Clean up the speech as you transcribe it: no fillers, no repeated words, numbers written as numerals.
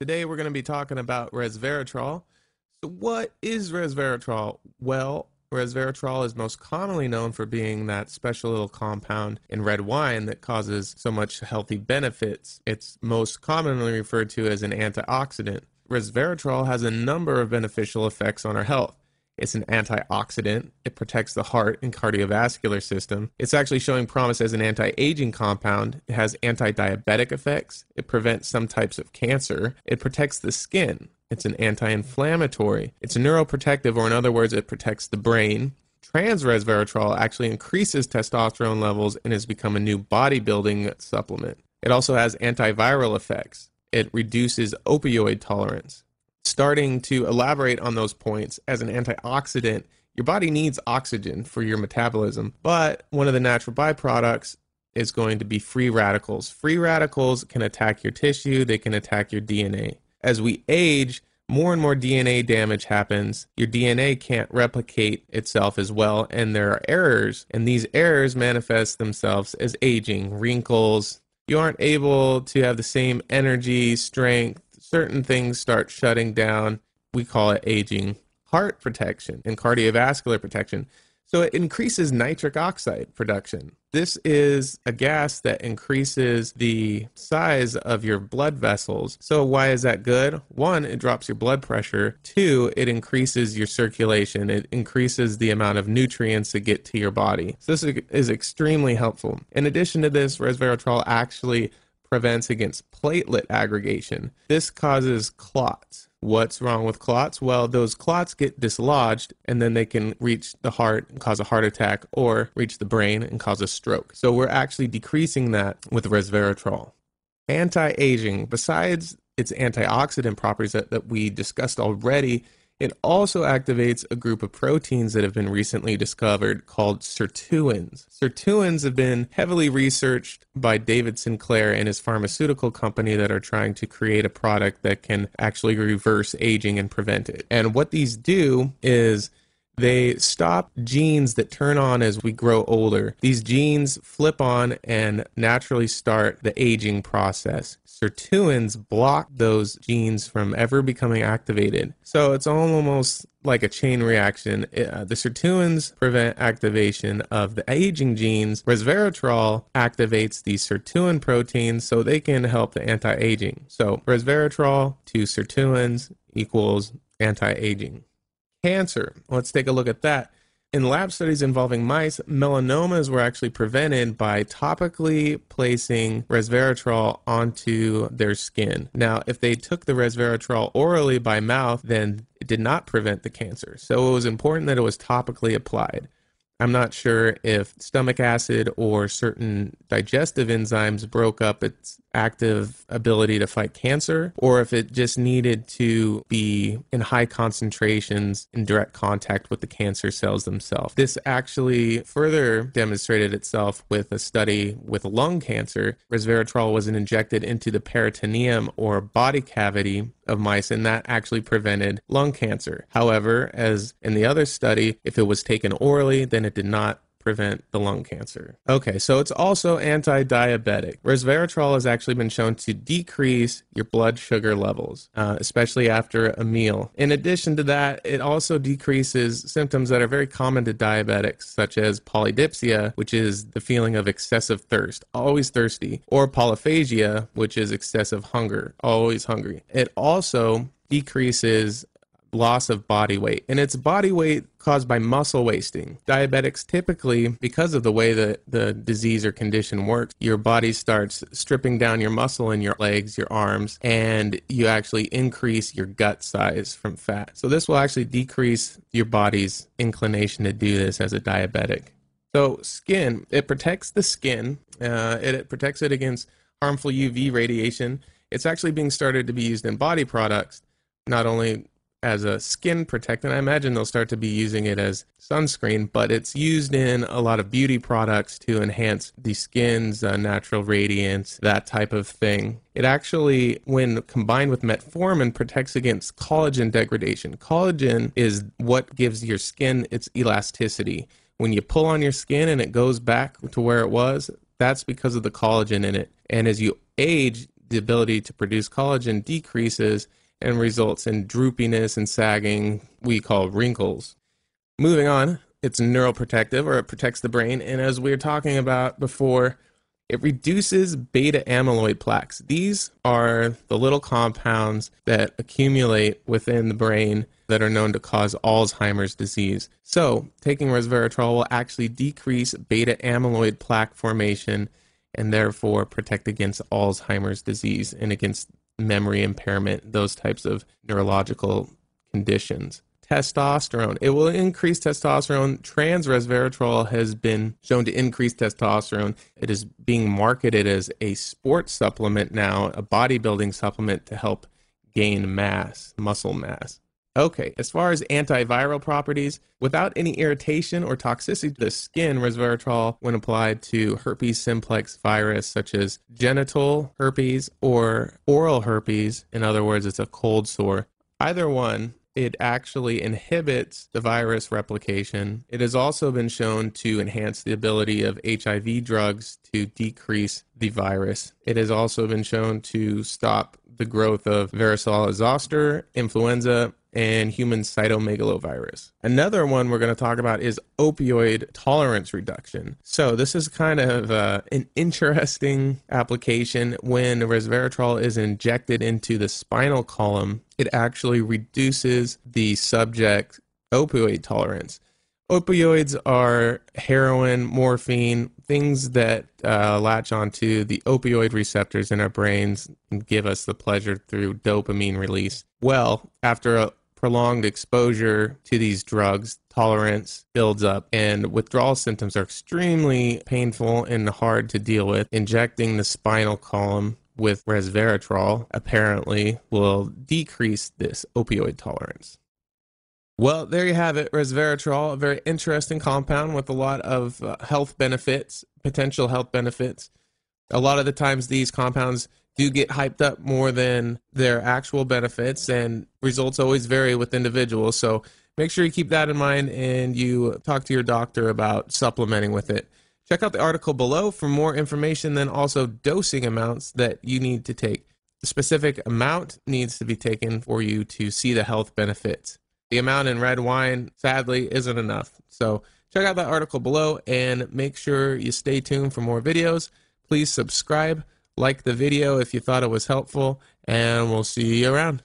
Today we're going to be talking about resveratrol. So what is resveratrol? Well, resveratrol is most commonly known for being that special little compound in red wine that causes so much healthy benefits. It's most commonly referred to as an antioxidant. Resveratrol has a number of beneficial effects on our health. It's an antioxidant. It protects the heart and cardiovascular system. It's actually showing promise as an anti-aging compound. It has anti-diabetic effects. It prevents some types of cancer. It protects the skin. It's an anti-inflammatory. It's a neuroprotective, or in other words, it protects the brain. Trans resveratrol actually increases testosterone levels and has become a new bodybuilding supplement. It also has antiviral effects. It reduces opioid tolerance. Starting to elaborate on those points, as an antioxidant, your body needs oxygen for your metabolism, but one of the natural byproducts is going to be free radicals. Free radicals can attack your tissue, they can attack your DNA. As we age, more and more DNA damage happens. Your DNA can't replicate itself as well, and there are errors, and these errors manifest themselves as aging, wrinkles. You aren't able to have the same energy, strength. Certain things start shutting down. We call it aging. Heart protection and cardiovascular protection. So it increases nitric oxide production. This is a gas that increases the size of your blood vessels. So why is that good? One, it drops your blood pressure. Two, it increases your circulation. It increases the amount of nutrients that get to your body. So this is extremely helpful. In addition to this, resveratrol actually prevents against platelet aggregation. This causes clots. What's wrong with clots? Well, those clots get dislodged and then they can reach the heart and cause a heart attack, or reach the brain and cause a stroke. So we're actually decreasing that with resveratrol. Anti-aging, besides its antioxidant properties that we discussed already, it also activates a group of proteins that have been recently discovered called sirtuins. Sirtuins have been heavily researched by David Sinclair and his pharmaceutical company that are trying to create a product that can actually reverse aging and prevent it. And what these do is they stop genes that turn on as we grow older. These genes flip on and naturally start the aging process. Sirtuins block those genes from ever becoming activated. So it's almost like a chain reaction. The sirtuins prevent activation of the aging genes. Resveratrol activates these sirtuin proteins so they can help the anti-aging. So resveratrol to sirtuins equals anti-aging. Cancer. Let's take a look at that. In lab studies involving mice, melanomas were actually prevented by topically placing resveratrol onto their skin. Now, if they took the resveratrol orally by mouth, then it did not prevent the cancer. So it was important that it was topically applied. I'm not sure if stomach acid or certain digestive enzymes broke up its active ability to fight cancer, or if it just needed to be in high concentrations in direct contact with the cancer cells themselves. This actually further demonstrated itself with a study with lung cancer. Resveratrol was injected into the peritoneum or body cavity of mice, and that actually prevented lung cancer. However, as in the other study, if it was taken orally, then it did not prevent the lung cancer. Okay, so it's also anti-diabetic. Resveratrol has actually been shown to decrease your blood sugar levels, especially after a meal. In addition to that, it also decreases symptoms that are very common to diabetics, such as polydipsia, which is the feeling of excessive thirst, always thirsty, or polyphagia, which is excessive hunger, always hungry. It also decreases loss of body weight, and it's body weight caused by muscle wasting. Diabetics typically, because of the way that the disease or condition works, your body starts stripping down your muscle in your legs, your arms, and you actually increase your gut size from fat. So this will actually decrease your body's inclination to do this as a diabetic. So skin, it protects the skin. It protects it against harmful UV radiation. It's actually being started to be used in body products, not only as a skin protectant. I imagine they'll start to be using it as sunscreen, but it's used in a lot of beauty products to enhance the skin's natural radiance, that type of thing. It actually, when combined with metformin, protects against collagen degradation. Collagen is what gives your skin its elasticity. When you pull on your skin and it goes back to where it was, that's because of the collagen in it. And as you age, the ability to produce collagen decreases and results in droopiness and sagging we call wrinkles. Moving on, it's neuroprotective, or it protects the brain, and as we were talking about before, it reduces beta amyloid plaques. These are the little compounds that accumulate within the brain that are known to cause Alzheimer's disease. So, taking resveratrol will actually decrease beta amyloid plaque formation and therefore protect against Alzheimer's disease and against memory impairment, those types of neurological conditions. Testosterone. It will increase testosterone. Trans resveratrol has been shown to increase testosterone. It is being marketed as a sports supplement now, a bodybuilding supplement to help gain mass, muscle mass. Okay, as far as antiviral properties, without any irritation or toxicity to the skin, resveratrol, when applied to herpes simplex virus, such as genital herpes or oral herpes, in other words, it's a cold sore, either one, it actually inhibits the virus replication. It has also been shown to enhance the ability of HIV drugs to decrease the virus. It has also been shown to stop the growth of varicella zoster, influenza, and human cytomegalovirus. Another one we're going to talk about is opioid tolerance reduction. So this is kind of an interesting application. When resveratrol is injected into the spinal column, it actually reduces the subject opioid tolerance. Opioids are heroin, morphine, things that latch onto the opioid receptors in our brains and give us the pleasure through dopamine release. Well, after a prolonged exposure to these drugs, tolerance builds up and withdrawal symptoms are extremely painful and hard to deal with. Injecting the spinal column with resveratrol apparently will decrease this opioid tolerance. Well, there you have it, resveratrol, a very interesting compound with a lot of health benefits, potential health benefits. A lot of the times these compounds do get hyped up more than their actual benefits, and results always vary with individuals. So make sure you keep that in mind and you talk to your doctor about supplementing with it. Check out the article below for more information, then also dosing amounts that you need to take. The specific amount needs to be taken for you to see the health benefits. The amount in red wine, sadly, isn't enough. So check out that article below and make sure you stay tuned for more videos. Please subscribe, like the video if you thought it was helpful, and we'll see you around.